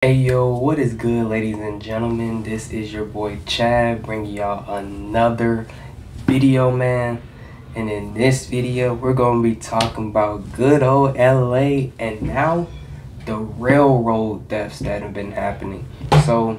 Hey yo, what is good, ladies and gentlemen? This is your boy Chad bringing y'all another video, man. And in this video, we're going to be talking about good old LA and now the railroad thefts that have been happening. So,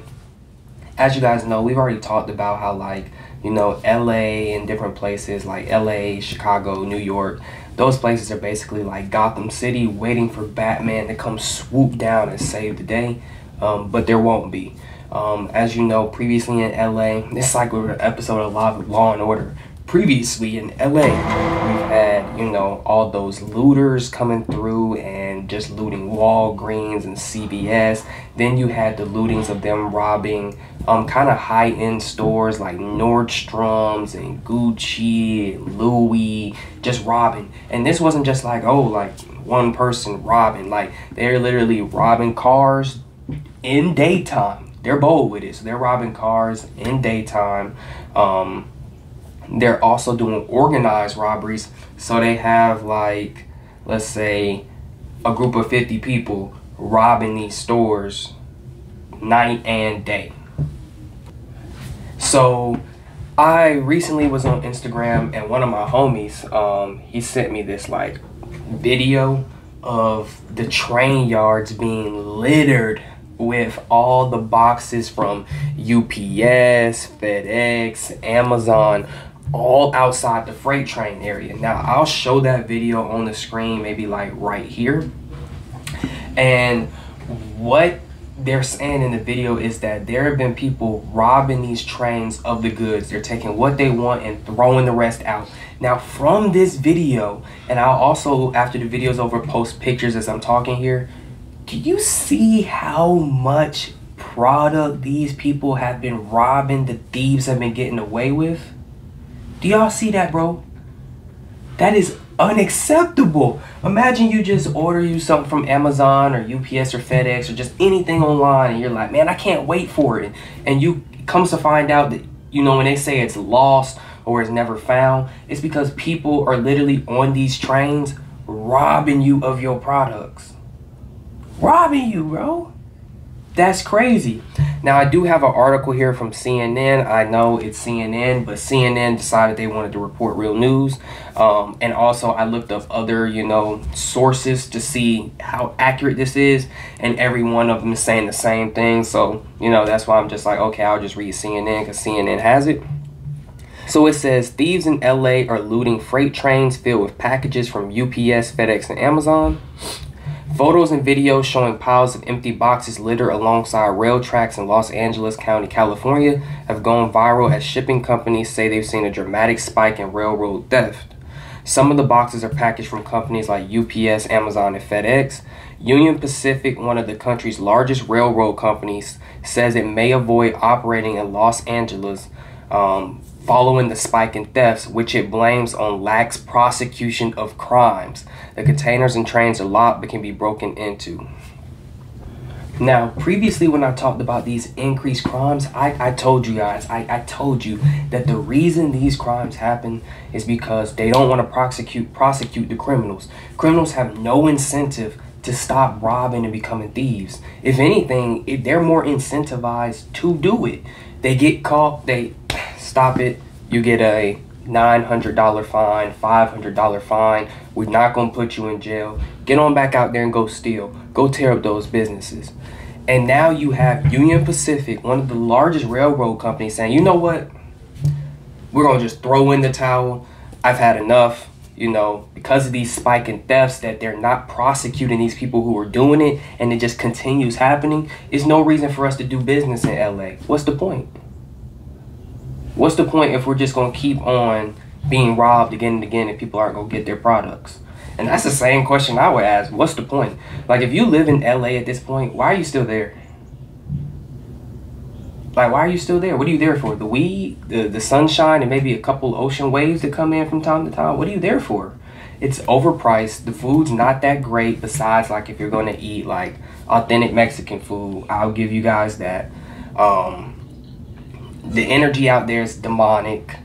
as you guys know, we've already talked about how, LA and different places like LA, Chicago, New York, those places are basically like Gotham City waiting for Batman to come swoop down and save the day. But there won't be. As you know, previously in LA, it's like we're an episode of Law and Order. Previously in LA, we've had, all those looters coming through and just looting Walgreens and CVS. Then you had the lootings of them robbing kind of high-end stores like Nordstrom's and Gucci and Louis, just robbing. And this wasn't just like, one person robbing. Like, they're literally robbing cars in daytime. They're bold with it, so they're robbing cars in daytime. They're also doing organized robberies, so they have, like, let's say a group of 50 people robbing these stores night and day. So I recently was on Instagram, and one of my homies, he sent me this like video of the train yards being littered with all the boxes from UPS, FedEx, Amazon, all outside the freight train area. Now, I'll show that video on the screen, maybe like right here. And what they're saying in the video is that there have been people robbing these trains of the goods. They're taking what they want and throwing the rest out. Now, from this video, and I'll also, after the video's over, post pictures as I'm talking here. Do you see how much product these people have been robbing, the thieves have been getting away with? Do y'all see that, bro? That is unacceptable. Imagine you just order you something from Amazon or UPS or FedEx or just anything online, and you're like, man, I can't wait for it. And you comes to find out that, when they say it's lost or it's never found, it's because people are literally on these trains robbing you of your products. Robbing you, bro. That's crazy. Now, I do have an article here from CNN. I know it's CNN, but CNN decided they wanted to report real news. And also, I looked up other, sources to see how accurate this is. And every one of them is saying the same thing. So, that's why I'm just like, okay, I'll just read CNN because CNN has it. So it says, thieves in LA are looting freight trains filled with packages from UPS, FedEx, and Amazon. Photos and videos showing piles of empty boxes littered alongside rail tracks in Los Angeles County, California have gone viral as shipping companies say they've seen a dramatic spike in railroad theft. Some of the boxes are packaged from companies like UPS, Amazon, and FedEx. Union Pacific, one of the country's largest railroad companies, says it may avoid operating in Los Angeles following the spike in thefts, which it blames on lax prosecution of crimes. The containers and trains are locked but can be broken into. Now, previously when I talked about these increased crimes, I told you guys, I told you that the reason these crimes happen is because they don't want to prosecute the criminals. Criminals have no incentive to stop robbing and becoming thieves. If anything, they're more incentivized to do it. They get caught, they stop it, you get a $900 fine, $500 fine. We're not going to put you in jail. Get on back out there and go steal. Go tear up those businesses. And now you have Union Pacific, one of the largest railroad companies, saying, you know what? We're going to just throw in the towel. I've had enough. Because of these spiking thefts that they're not prosecuting these people who are doing it and it just continues happening, there's no reason for us to do business in LA. What's the point? What's the point if we're just going to keep on being robbed again and again and people aren't going to get their products? And that's the same question I would ask. What's the point? Like, if you live in LA at this point, why are you still there? Like, why are you still there? What are you there for? The weed, the sunshine, and maybe a couple ocean waves that come in from time to time? What are you there for? It's overpriced. The food's not that great besides, like, if you're going to eat, like, authentic Mexican food. I'll give you guys that. The energy out there is demonic.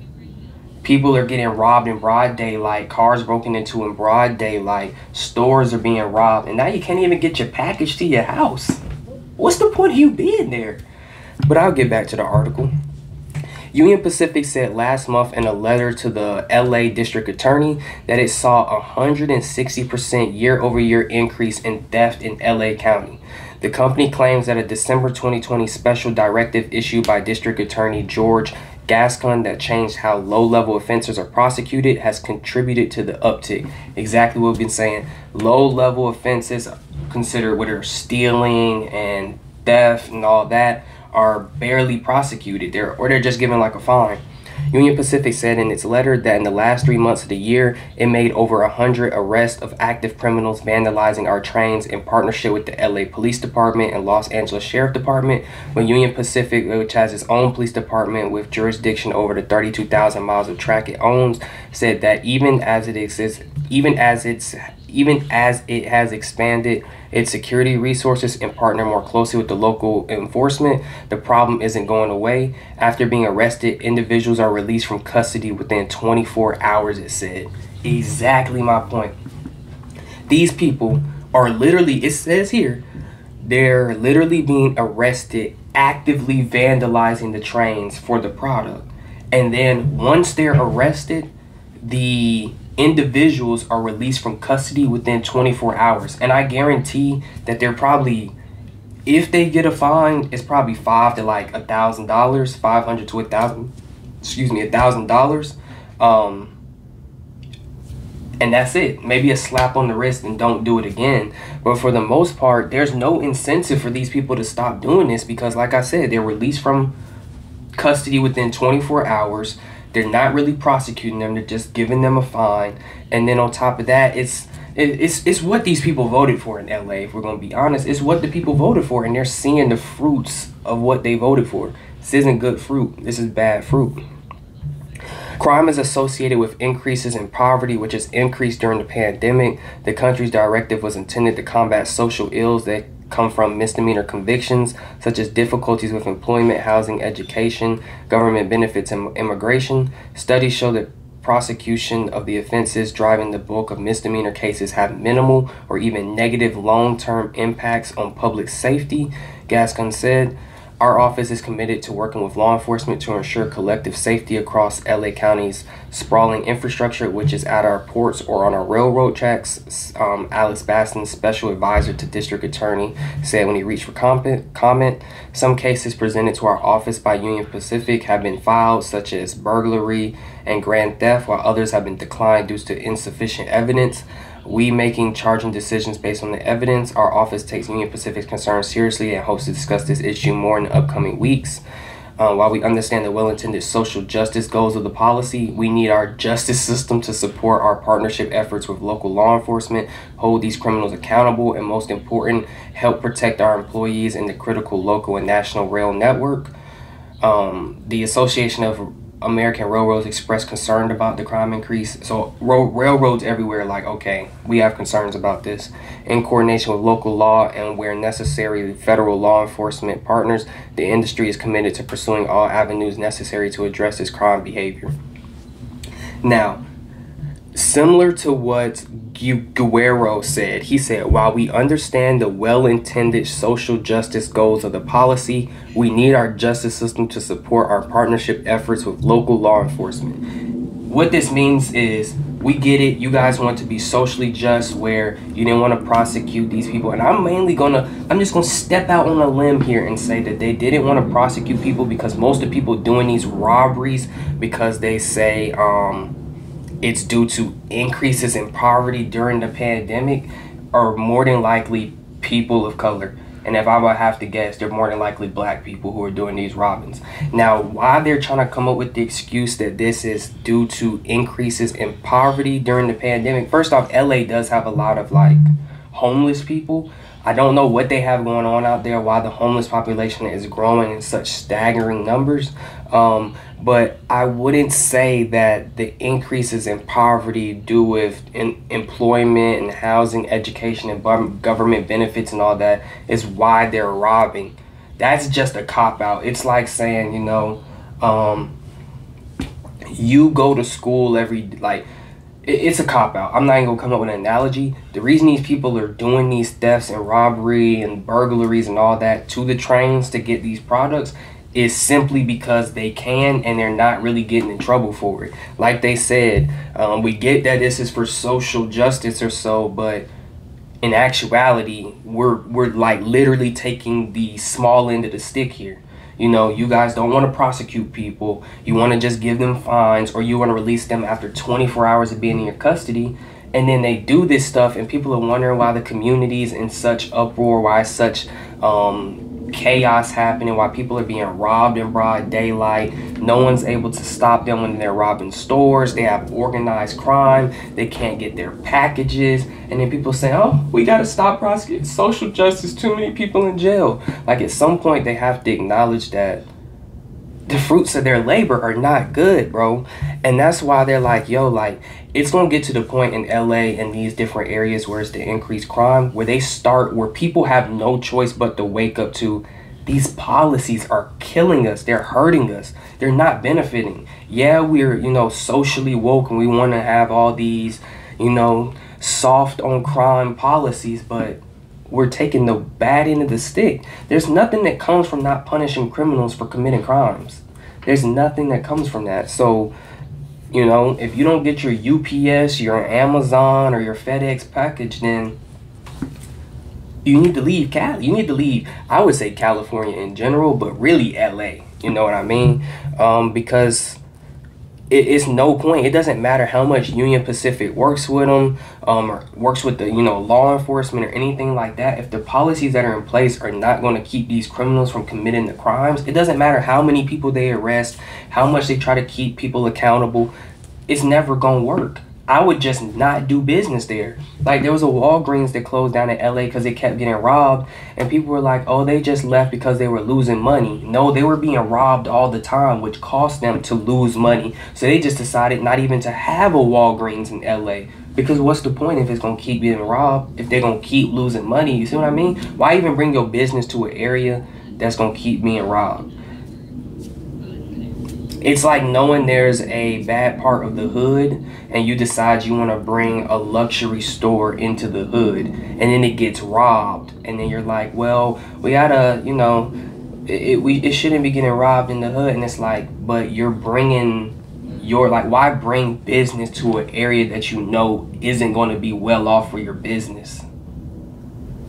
People are getting robbed in broad daylight, cars broken into in broad daylight, stores are being robbed, and now you can't even get your package to your house. What's the point of you being there? But I'll get back to the article. Union Pacific said last month in a letter to the LA District Attorney that it saw a 160% year-over-year increase in theft in LA County. The company claims that a December 2020 special directive issued by District Attorney George Gascon that changed how low-level offenders are prosecuted has contributed to the uptick. Exactly what we've been saying. Low-level offenses considered what are stealing and theft and all that are barely prosecuted. They're just given like a fine. Union Pacific said in its letter that in the last 3 months of the year, it made over 100 arrests of active criminals vandalizing our trains in partnership with the LA Police Department and Los Angeles Sheriff Department. When Union Pacific, which has its own police department with jurisdiction over the 32,000 miles of track it owns, said that even as it has expanded its security resources and partner more closely with the local enforcement, the problem isn't going away. After being arrested, individuals are released from custody within 24 hours, it said. Exactly my point. These people are literally, it says here, they're literally being arrested, actively vandalizing the trains for the product. And then once they're arrested, the individuals are released from custody within 24 hours. And I guarantee that they're probably, if they get a fine, it's probably $500 to like $1,000, $500 to $1,000. And that's it. Maybe a slap on the wrist and don't do it again. But for the most part, there's no incentive for these people to stop doing this because, like I said, they're released from custody within 24 hours. They're not really prosecuting them. They're just giving them a fine. And then on top of that, it's what these people voted for in LA, if we're going to be honest. It's what the people voted for, and they're seeing the fruits of what they voted for. This isn't good fruit. This is bad fruit. Crime is associated with increases in poverty, which has increased during the pandemic. The country's directive was intended to combat social ills that come from misdemeanor convictions, such as difficulties with employment, housing, education, government benefits, and immigration. Studies show that prosecution of the offenses driving the bulk of misdemeanor cases have minimal or even negative long-term impacts on public safety, Gascon said. Our office is committed to working with law enforcement to ensure collective safety across LA County's sprawling infrastructure, which is at our ports or on our railroad tracks, Alex Baston, special advisor to District Attorney, said when he reached for comment. Some cases presented to our office by Union Pacific have been filed, such as burglary and grand theft, while others have been declined due to insufficient evidence. We making charging decisions based on the evidence. Our office takes Union Pacific's concerns seriously and hopes to discuss this issue more in the upcoming weeks. While we understand the well-intended social justice goals of the policy, we need our justice system to support our partnership efforts with local law enforcement, hold these criminals accountable, and most important, help protect our employees in the critical local and national rail network. The Association of American Railroads expressed concern about the crime increase. So railroads everywhere like, okay, we have concerns about this. In coordination with local law and where necessary, federal law enforcement partners, the industry is committed to pursuing all avenues necessary to address this crime behavior. Now, similar to what Guerrero said, he said, while we understand the well-intended social justice goals of the policy, we need our justice system to support our partnership efforts with local law enforcement. What this means is, we get it, you guys want to be socially just where you didn't want to prosecute these people. And I'm just going to step out on a limb here and say that they didn't want to prosecute people because most of the people doing these robberies, because they say, it's due to increases in poverty during the pandemic, are more than likely people of color. And if I would have to guess, they're more than likely black people who are doing these robins. Now, why they're trying to come up with the excuse that this is due to increases in poverty during the pandemic. First off, LA does have a lot of like homeless people. I don't know what they have going on out there, why the homeless population is growing in such staggering numbers. But I wouldn't say that the increases in poverty due with employment and housing, education, and government benefits and all that is why they're robbing. That's just a cop-out. It's like saying, you go to school it's a cop-out. I'm not even gonna come up with an analogy. The reason these people are doing these thefts and robbery and burglaries and all that to the trains to get these products is simply because they can, and they're not really getting in trouble for it. Like they said, we get that this is for social justice or so, but in actuality, we're like literally taking the small end of the stick here. You know, you guys don't want to prosecute people. You want to just give them fines, or you want to release them after 24 hours of being in your custody. And then they do this stuff, and people are wondering why the community's in such uproar, why such chaos happening, why people are being robbed in broad daylight. No one's able to stop them when they're robbing stores. They have organized crime. They can't get their packages. And then people say, oh, we got to stop prosecuting social justice. Too many people in jail. Like, at some point, they have to acknowledge that the fruits of their labor are not good, bro. And that's why they're like, yo, like, it's gonna get to the point in LA and these different areas where it's the increased crime, where where people have no choice but to wake up to, these policies are killing us. They're hurting us. They're not benefiting. Yeah, we're, you know, socially woke and we want to have all these, you know, soft on crime policies, but we're taking the bad end of the stick. There's nothing that comes from not punishing criminals for committing crimes. There's nothing that comes from that. So, you know, if you don't get your UPS, your Amazon, or your FedEx package, then you need to leave Cali. You need to leave, I would say, California in general, but really LA. You know what I mean? Because it's no point. It doesn't matter how much Union Pacific works with them, or works with the, you know, law enforcement or anything like that. If the policies that are in place are not going to keep these criminals from committing the crimes, it doesn't matter how many people they arrest, how much they try to keep people accountable. It's never going to work. I would just not do business there. Like, there was a Walgreens that closed down in LA because they kept getting robbed, and people were like, oh, they just left because they were losing money. No, they were being robbed all the time, which cost them to lose money. So they just decided not even to have a Walgreens in LA, because what's the point if it's going to keep getting robbed, if they're going to keep losing money? You see what I mean? Why even bring your business to an area that's going to keep being robbed? It's like knowing there's a bad part of the hood and you decide you want to bring a luxury store into the hood, and then it gets robbed, and then you're like, well, we gotta, you know, it shouldn't be getting robbed in the hood. And it's like, but you're bringing your, like, why bring business to an area that you know isn't going to be well off for your business?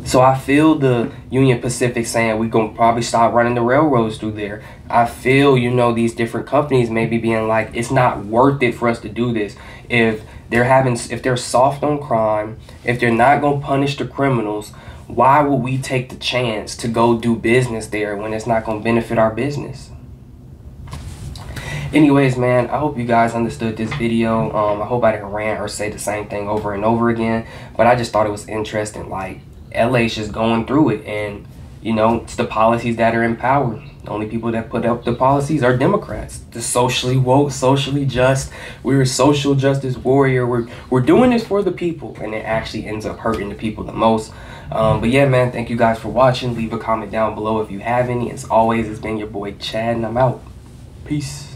So I feel the Union Pacific saying we're going to probably stop running the railroads through there. I feel, you know, these different companies maybe being like, it's not worth it for us to do this. If they're soft on crime, if they're not going to punish the criminals, why would we take the chance to go do business there when it's not going to benefit our business? Anyways, man, I hope you guys understood this video. I hope I didn't rant or say the same thing over and over again, but I just thought it was interesting. Like, LA's just going through it, and, you know, it's the policies that are in power. The only people that put up the policies are Democrats. The socially woke, socially just, we're a social justice warrior. We're doing this for the people, and it actually ends up hurting the people the most. But yeah, man, thank you guys for watching. Leave a comment down below if you have any. As always, it's been your boy Chad, and I'm out. Peace.